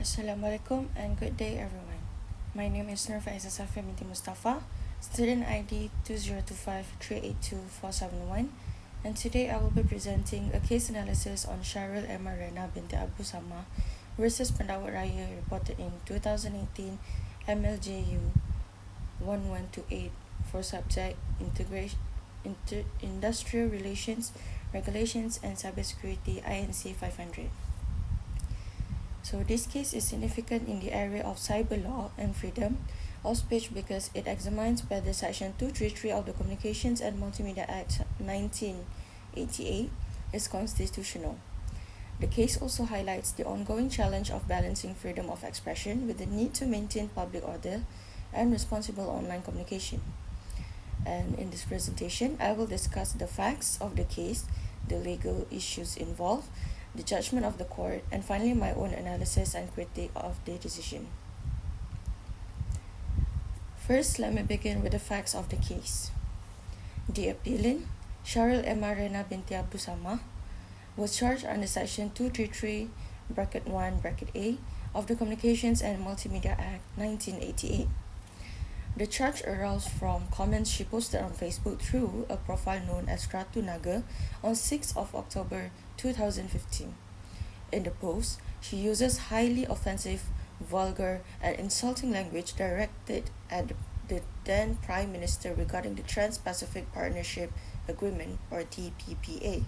Assalamualaikum and good day everyone. My name is Nur Faiza Safia binti Mustafa, student ID 2025382471, and today I will be presenting a case analysis on Sharil Emma Rena binti Abu Sama versus Pendawat Raya reported in 2018 MLJU 1128 for subject Industrial Relations, Regulations and Cybersecurity INC500. So this case is significant in the area of cyber law and freedom of speech because it examines whether Section 233 of the Communications and Multimedia Act 1988 is constitutional. The case also highlights the ongoing challenge of balancing freedom of expression with the need to maintain public order and responsible online communication. And in this presentation, I will discuss the facts of the case, the legal issues involved, the judgment of the court, and finally my own analysis and critique of the decision. First, let me begin with the facts of the case. The appellant, Sharil Emma Rena binti Abu Sama, was charged under Section 233(1)(a) of the Communications and Multimedia Act 1988. The charge arose from comments she posted on Facebook through a profile known as Ratu Naga on 6th of October 2015. In the post, she uses highly offensive, vulgar, and insulting language directed at the then Prime Minister regarding the Trans-Pacific Partnership Agreement, or TPPA.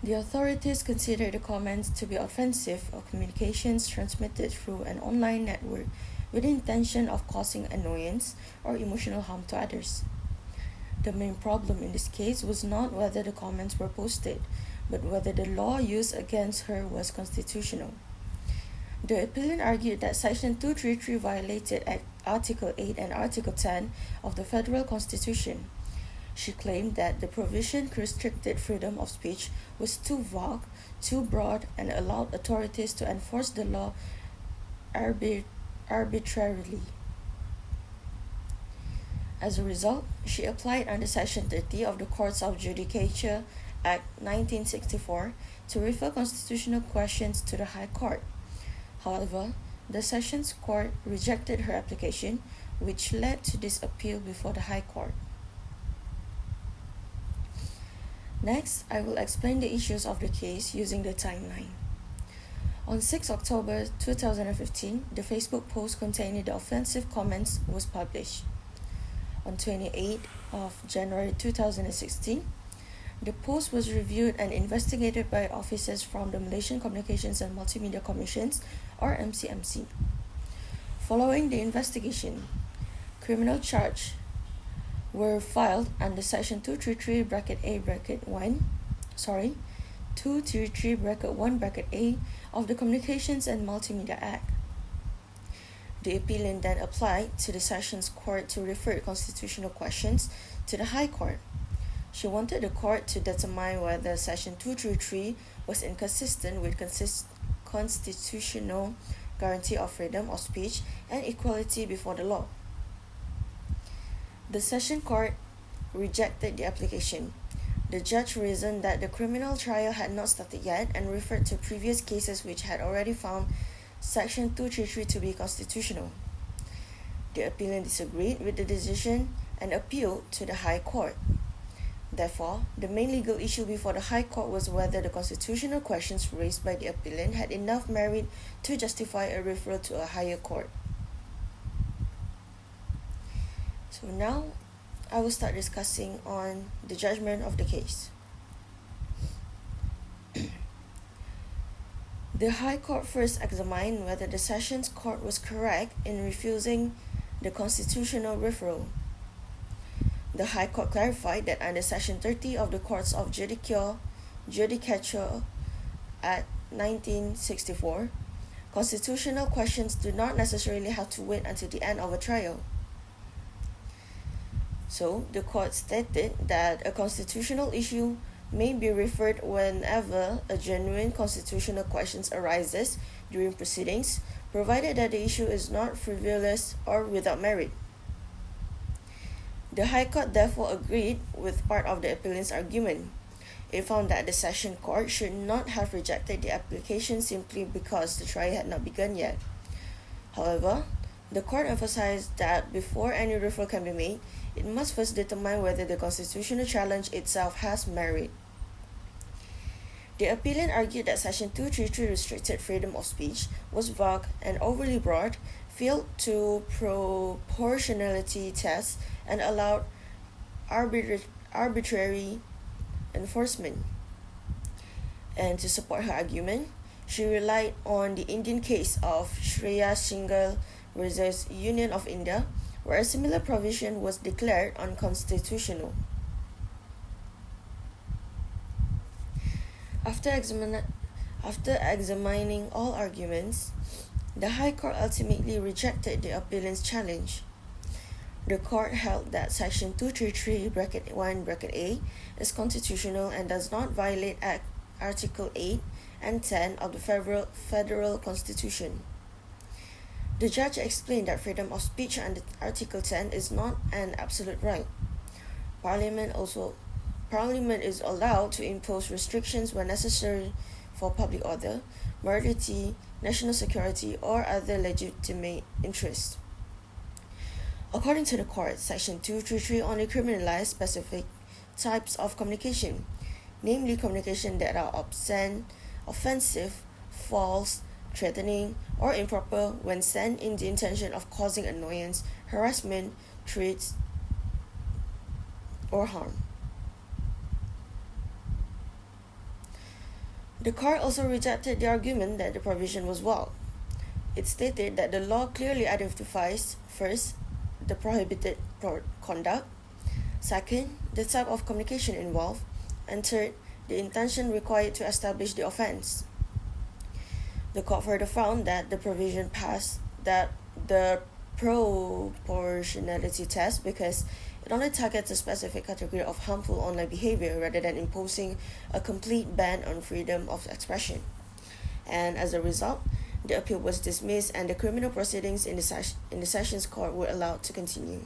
The authorities consider the comments to be offensive of communications transmitted through an online network with the intention of causing annoyance or emotional harm to others. The main problem in this case was not whether the comments were posted, but whether the law used against her was constitutional. The appellant argued that Section 233 violated Article 8 and Article 10 of the Federal Constitution. She claimed that the provision restricted freedom of speech was too vague, too broad, and allowed authorities to enforce the law arbitrarily. As a result, she applied under Section 30 of the Courts of Judicature Act 1964 to refer constitutional questions to the High Court. However, the Sessions Court rejected her application, which led to this appeal before the High Court. Next, I will explain the issues of the case using the timeline. On 6 October 2015, the Facebook post containing the offensive comments was published. On 28 of January 2016, the post was reviewed and investigated by officers from the Malaysian Communications and Multimedia Commissions, or MCMC. Following the investigation, criminal charges were filed under Section 233(1)(a) of the Communications and Multimedia Act. The appellant then applied to the Sessions Court to refer constitutional questions to the High Court. She wanted the court to determine whether Section 233 was inconsistent with constitutional guarantee of freedom of speech and equality before the law. The Session Court rejected the application. The judge reasoned that the criminal trial had not started yet and referred to previous cases which had already found Section 233 to be constitutional. The appellant disagreed with the decision and appealed to the High Court. Therefore, the main legal issue before the High Court was whether the constitutional questions raised by the appellant had enough merit to justify a referral to a higher court. So now, I will start discussing on the judgment of the case. The High Court first examined whether the Sessions Court was correct in refusing the constitutional referral. The High Court clarified that under Section 30 of the Courts of Judicature Act 1964, constitutional questions do not necessarily have to wait until the end of a trial. So, the court stated that a constitutional issue may be referred whenever a genuine constitutional question arises during proceedings, provided that the issue is not frivolous or without merit. The High Court therefore agreed with part of the appellant's argument. It found that the session court should not have rejected the application simply because the trial had not begun yet. However, the court emphasized that before any referral can be made, it must first determine whether the constitutional challenge itself has merit. The appellant argued that Section 233 restricted freedom of speech, was vague and overly broad, failed to proportionality test, and allowed arbitrary enforcement. And to support her argument, she relied on the Indian case of Shreya Singhal versus Union of India, where a similar provision was declared unconstitutional. After examining all arguments, the High Court ultimately rejected the appellant's challenge. The court held that Section 233(1)(a) is constitutional and does not violate Article 8 and 10 of the Federal Constitution. The judge explained that freedom of speech under Article 10 is not an absolute right. Parliament is allowed to impose restrictions when necessary for public order, morality, national security, or other legitimate interests. According to the court, Section 233 only criminalized specific types of communication, namely communication that are obscene, offensive, false, threatening, or improper when sent in the intention of causing annoyance, harassment, threats, or harm. The court also rejected the argument that the provision was vague. It stated that the law clearly identifies, first, the prohibited conduct, second, the type of communication involved, and third, the intention required to establish the offense. The court further found that the provision passed the proportionality test because it only targets a specific category of harmful online behavior rather than imposing a complete ban on freedom of expression. And as a result, the appeal was dismissed and the criminal proceedings in the Sessions Court were allowed to continue.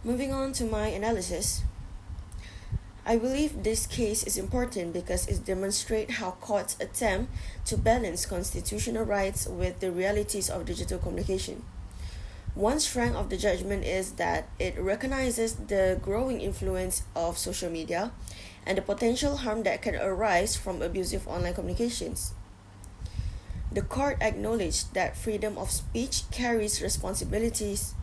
Moving on to my analysis, I believe this case is important because it demonstrates how courts attempt to balance constitutional rights with the realities of digital communication. One strength of the judgment is that it recognizes the growing influence of social media and the potential harm that can arise from abusive online communications. The court acknowledged that freedom of speech carries responsibilities,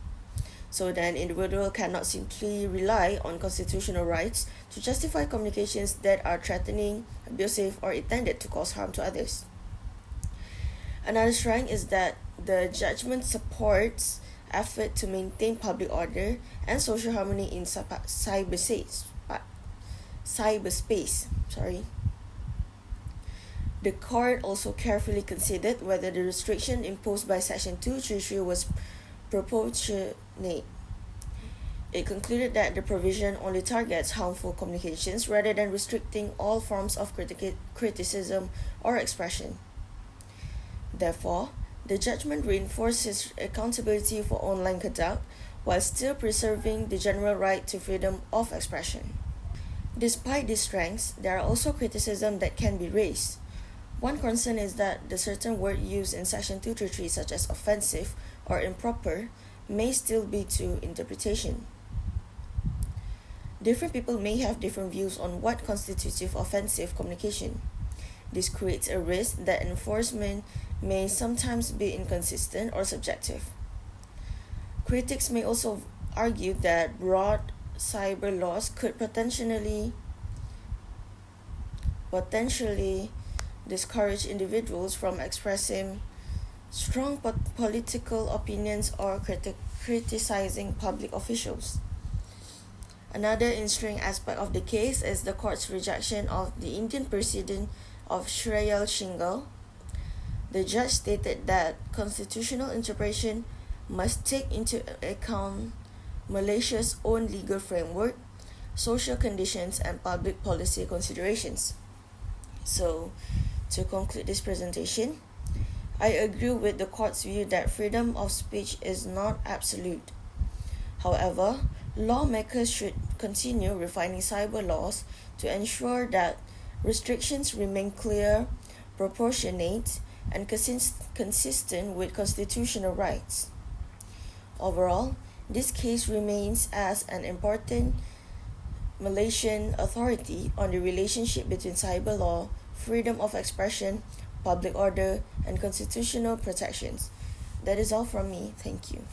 so that an individual cannot simply rely on constitutional rights to justify communications that are threatening, abusive, or intended to cause harm to others. Another strength is that the judgment supports effort to maintain public order and social harmony in cyberspace. The court also carefully considered whether the restriction imposed by Section 233 was proportionate. It concluded that the provision only targets harmful communications rather than restricting all forms of criticism or expression. Therefore, the judgment reinforces accountability for online conduct while still preserving the general right to freedom of expression. Despite these strengths, there are also criticisms that can be raised. One concern is that the certain word used in Section 233, such as offensive or improper, may still be to interpretation. Different people may have different views on what constitutes offensive communication. This creates a risk that enforcement may sometimes be inconsistent or subjective. Critics may also argue that broad cyber laws could potentially discourage individuals from expressing strong political opinions or criticizing public officials. Another interesting aspect of the case is the court's rejection of the Indian precedent of Shreya Singhal. The judge stated that constitutional interpretation must take into account Malaysia's own legal framework, social conditions, and public policy considerations. So, to conclude this presentation, I agree with the court's view that freedom of speech is not absolute. However, lawmakers should continue refining cyber laws to ensure that restrictions remain clear, proportionate, and consistent with constitutional rights. Overall, this case remains as an important Malaysian authority on the relationship between cyber law, freedom of expression, public order, and constitutional protections. That is all from me. Thank you.